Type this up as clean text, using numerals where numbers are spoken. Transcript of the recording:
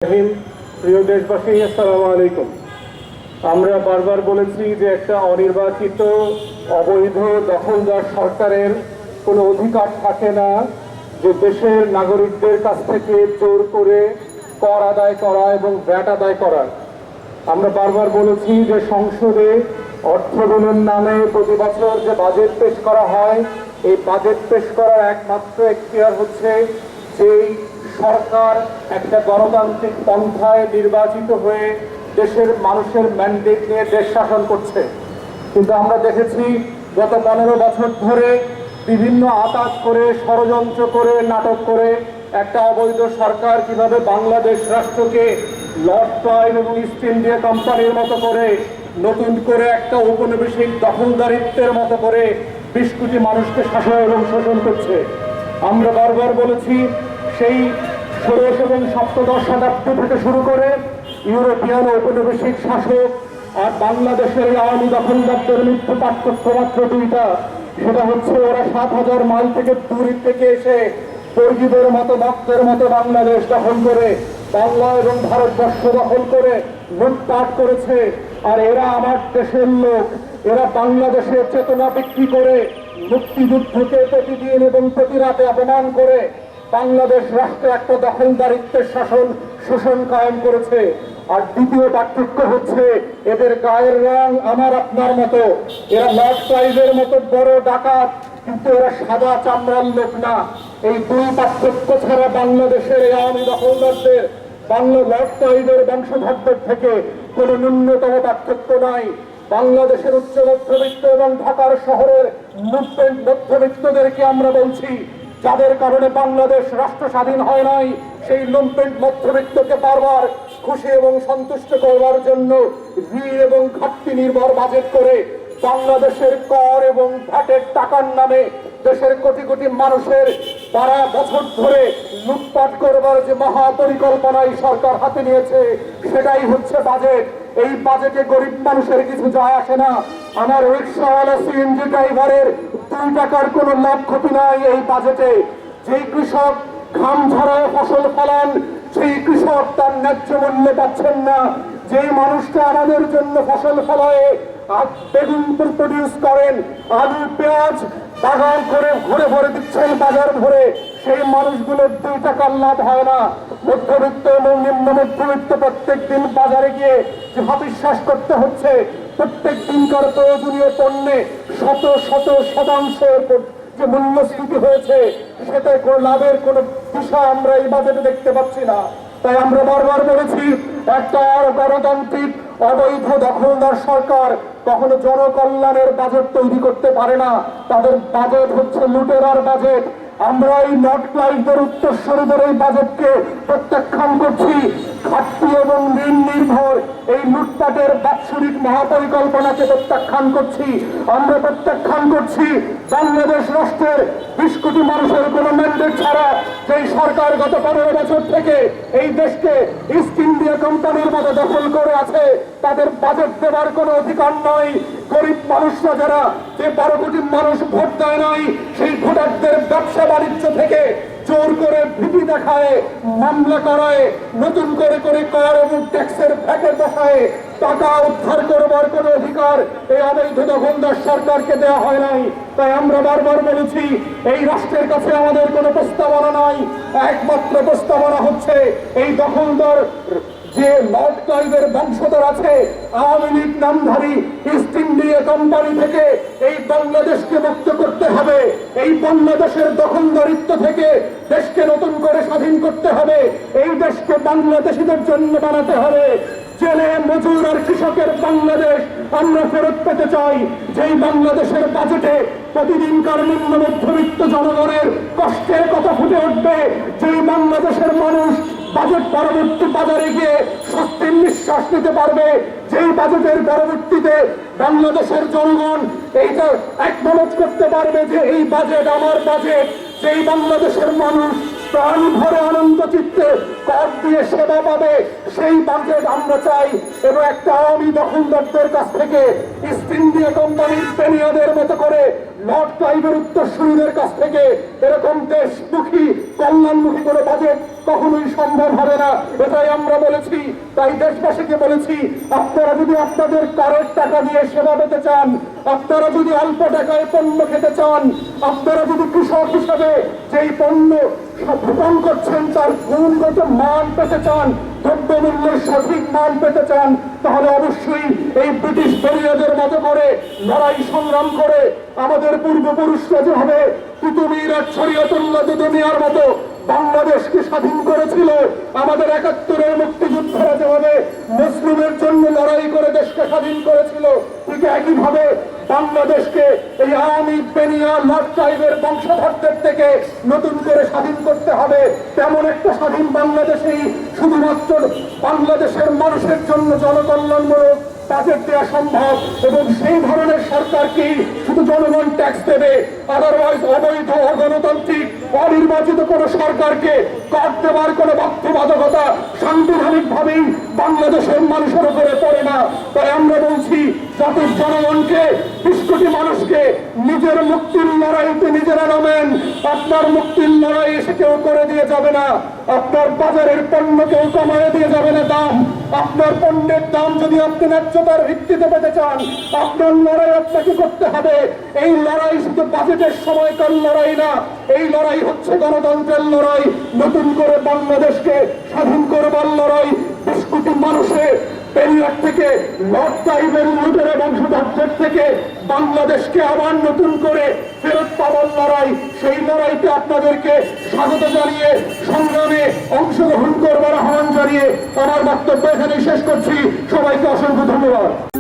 প্রিয় দেশবাসী, আসসালামু আলাইকুম। আমরা বারবার বলেছি যে একটা অনির্বাচিত অবৈধ দখলদার সরকারের কোনো অধিকার থাকে না যে দেশের নাগরিকদের কাছ থেকে জোর করে কর আদায় করা এবং ভ্যাট আদায় করা। আমরা বারবার বলেছি যে সংসদে অর্থ বিনিয়োগের নামে প্রতি বছর যে বাজেট পেশ করা হয়, এই বাজেট পেশ করার একমাত্র এখতিয়ার হচ্ছে যেই সরকার একটা গণতান্ত্রিক পন্থায় নির্বাচিত হয়ে দেশের মানুষের ম্যান্ডেট নিয়ে দেশ শাসন করছে। কিন্তু আমরা দেখেছি গত 15 বছর ধরে বিভিন্ন আতাত করে, ষড়যন্ত্র করে, নাটক করে একটা অবৈধ সরকার কিভাবে বাংলাদেশ রাষ্ট্রকে লর্ড ক্লাইভ এবং ইস্ট ইন্ডিয়া কোম্পানির মতো করে নতুন করে একটা ঔপনিবেশিক দখলদারিত্বের মতো করে 20 কোটি মানুষকে শাসন এবং শোষণ করছে। আমরা বারবার বলেছি সেই 16 এবং 17 শতাব্দী থেকে শুরু করে ইউরোপিয়ান ঔপনিবেশিক শাসক আর বাংলাদেশের আওয়ামী দখলদারদের মধ্যে পার্থক্য মাত্র দুইটা। সেটা হচ্ছে ওরা 7000 মাইল থেকে দূরে থেকে এসে বর্গীদের মতো ভক্তের মতো বাংলাদেশ দখল করে, বাংলা এবং ভারতবর্ষ দখল করে লুটপাট করেছে। আর এরা আমার দেশের লোক, এরা বাংলাদেশের চেতনা বিক্রি করে মুক্তিযুদ্ধকে প্রতিদিন এবং প্রতি রাতে অপমান করে বাংলাদেশ রাষ্ট্রে একটা দখলদারিত্বের শোষণ কায়েম করেছে। আর দ্বিতীয় পার্থক্য হচ্ছে এদের গায়ের রং আমার আপনার মতো। এরা লর্ড ক্লাইভের মতো বড় ডাকাত, কিন্তু এরা সাদা চামড়ার লোক না। এই দুই পার্থক্য ছাড়া বাংলাদেশের আওয়ামী দখলদারদের বাংলা লর্ড ক্লাইভের বংশধরদের থেকে কোনো ন্যূনতম পার্থক্য নাই। বাংলাদেশের উচ্চ মধ্যবিত্ত এবং ঢাকার শহরের মধ্যবিত্তদেরকে আমরা বলছি, যাদের কারণে বাংলাদেশ রাষ্ট্র স্বাধীন হয় নাই, সেই লুম্পেন্ট মধ্যবিত্তকে বারবার খুশি এবং সন্তুষ্ট করবার জন্য ঋণ এবং ঘাটতি নির্ভর বাজেট করে বাংলাদেশের কর এবং ভ্যাটের টাকার নামে দেশের কোটি কোটি মানুষের 12 বছর ধরে লুটপাট করবার যে মহাপরিকল্পনাই সরকার হাতে নিয়েছে, সেটাই হচ্ছে বাজেট। এই বাজেটে গরিব মানুষের কিছু যায় আসে না। আমার রিক্সাওয়ালা সিএনজি ড্রাইভারের 2 টাকার কোনো লাভ ক্ষতি নাই এই বাজেটে। যেই কৃষক ঘাম ঝরায় ফসল ফলান, সেই কৃষক তার ন্যায্য মূল্য পাচ্ছেন না। যেই মানুষটা আমাদের জন্য ফসল ফলায়, বেগুন প্রডিউস করেন, আলু পেঁয়াজ বাগান করে ঘুরে ভরে দিচ্ছেন বাজার ভরে, সেই মানুষগুলোর 2 টাকার লাভ হয় না। মধ্যবিত্ত এবং নিম্ন মধ্যবিত্ত প্রত্যেক দিন বাজারে গিয়ে যে বিশ্বাস করতে হচ্ছে প্রত্যেক দিনকার প্রয়োজনীয় পণ্যে শত শত শতাংশের যে মূল্যস্ফীতি হয়েছে, সেটা কোনো লাভের কোনো বিষয় আমরা এই বাজেটে দেখতে পাচ্ছি না। তাই আমরা বারবার বলেছি, একটা গণতান্ত্রিক অবৈধ দখলদার সরকার কখনো জনকল্যাণের বাজেট তৈরি করতে পারে না। তাদের বাজেট হচ্ছে লুটেরার বাজেট। আমরা এই লর্ড ক্লাইভদের উত্তরসূরিদের এই বাজেটকে প্রত্যাখ্যান করছি। ঘাটতি এবং ঋণ নির্ভর এই লুটপাটের বাৎসরিক মহাপরিকল্পনাকে প্রত্যাখ্যান করছি। আমরা প্রত্যাখ্যান করছি বাংলাদেশ রাষ্ট্রের 20 কোটি মানুষের কোনো ম্যান্ডেট ছাড়া যেই সরকার গত 15 বছর থেকে এই দেশকে ইস্ট ইন্ডিয়া কোম্পানির মতো দখল করে আছে, তাদের বাজেট দেওয়ার কোনো অধিকার নয়। গরিব মানুষরা যারা, যে 12 কোটি মানুষ ভোট দেয় নাই, সেই ভোটারদের ব্যবসা বাণিজ্য থেকে জোর করে ভীতি দেখায়, মামলা করায়, নতুন করে করে কর এবং ট্যাক্সের ভ্যাটে বসায় টাকা উদ্ধার করবার কোনো অধিকার এই অবৈধ দখলদার সরকারকে দেওয়া হয় নাই। তাই আমরা বারবার বলেছি, এই রাষ্ট্রের কাছে আমাদের কোনো প্রস্তাবনা নাই। একমাত্র প্রস্তাবনা হচ্ছে এই দখলদার যে লর্ড ক্লাইভের বংশধর আছে, আওয়ামী লীগ নামধারী ইস্ট ইন্ডিয়া কোম্পানি থেকে এই বাংলাদেশকে মুক্ত করতে হবে। এই বাংলাদেশের দখলদারিত্ব থেকে দেশকে নতুন করে স্বাধীন করতে হবে। এই দেশকে বাংলাদেশিদের জন্য বানাতে হবে। জেলে মজুর আর কৃষকের বাংলাদেশ আমরা ফেরত পেতে চাই। যেই বাংলাদেশের বাজেটে প্রতিদিনকার নিম্ন মধ্যবিত্ত জনগণের কষ্টের কথা ফুটে উঠবে, যেই বাংলাদেশের মানুষ বাজেট পরবর্তী বাজারে গিয়ে স্বস্তির নিঃশ্বাস নিতে পারবে, যেই বাজেটের পরবর্তীতে বাংলাদেশের জনগণ এইটা একমত করতে পারবে যে এই বাজেট আমার বাজেট, যেই বাংলাদেশের মানুষ প্রাণ ভরে আনন্দ চিত্তে কর দিয়ে সেবা পাবে, সেই বাজেট আমরা চাই। এবং একটা আওয়ামী দখলদারদের কাছ থেকে ইস্ট ইন্ডিয়া কোম্পানির পেনিয়াদের মতো করে লর্ড ক্লাইভের উত্তরসূরিদের কাছ থেকে এরকম দেশমুখী কল্যাণমুখী করে বাজেট কখনোই সম্ভব হবে না। এটাই আমরা বলেছি। তাই দেশবাসীকে বলেছি, আপনারা যদি আপনাদের করের টাকা দিয়ে সেবা পেতে চান, আপনারা যদি অল্প টাকায় পণ্য খেতে চান, আপনারা যদি কৃষক হিসাবে যেই পণ্য রোপণ করছেন তার গুণগত মান পেতে চান, দ্রব্যমূল্যের সঠিক মান পেতে চান, তাহলে অবশ্যই এই ব্রিটিশ বেরিয়াদের মতো করে লড়াই সংগ্রাম করে আমাদের পূর্বপুরুষরা যেভাবে কুতুবীর আর শরীয়তুল্লাহ দুনিয়ার মতো বাংলাদেশকে স্বাধীন করেছিল, আমাদের ৭১-এর মুক্তিযুদ্ধরা যেভাবে মুসলিমের জন্য লড়াই করে দেশকে স্বাধীন করেছিল, ঠিক একইভাবে বাংলাদেশকে এই আওয়ামী বেনিয়া লর্ড ক্লাইভের বংশধরদের থেকে নতুন করে স্বাধীন করতে হবে। তেমন একটা স্বাধীন বাংলাদেশেই শুধুমাত্র বাংলাদেশের মানুষের জন্য জনকল্যাণমূলক বাজেট দেওয়া সম্ভব, এবং সেই ধরনের সরকারকেই শুধু জনগণ ট্যাক্স দেবে। আদারওয়াইজ অবৈধ অগণতান্ত্রিক অনির্বাচিত কোন সরকারকে কর দেওয়ার কোন বাধ্যবাধকতা সাংবিধানিক ভাবেই বাংলাদেশের মানুষের উপরে পড়ে না। তাই আমরা বলছি, জাতির জনগণকে, ২০ কোটি মানুষকে নিজের মুক্তির লড়াইতে নিজেরা নামেন। আপনার মুক্তির লড়াই এসে কেউ করে দিয়ে যাবে না। আপনার বাজারের পণ্য কেউ কমায় দিয়ে যাবে না দাম। আপনার পণ্যের দাম যদি আপনি ন্যায্যতার ভিত্তিতে পেতে চান, আপনার লড়াই আপনাকে করতে হবে। এই লড়াই শুধু বাজেটের সময়কার লড়াই না, এই লড়াই হচ্ছে গণতন্ত্রের লড়াই, নতুন করে বাংলাদেশকে স্বাধীন করবার লড়াই। ২০ কোটি মানুষের পেরিয়ার থেকে লর্ড ক্লাইভের লুটেরা বংশধরদের থেকে বাংলাদেশকে আবার নতুন করে ফেরত পাওয়ার লড়াই। সেই লড়াইতে আপনাদেরকে স্বাগত জানিয়ে, সংগ্রামে অংশগ্রহণ করবার আহ্বান জানিয়ে আমার বক্তব্য এখানেই শেষ করছি। সবাইকে অসংখ্য ধন্যবাদ।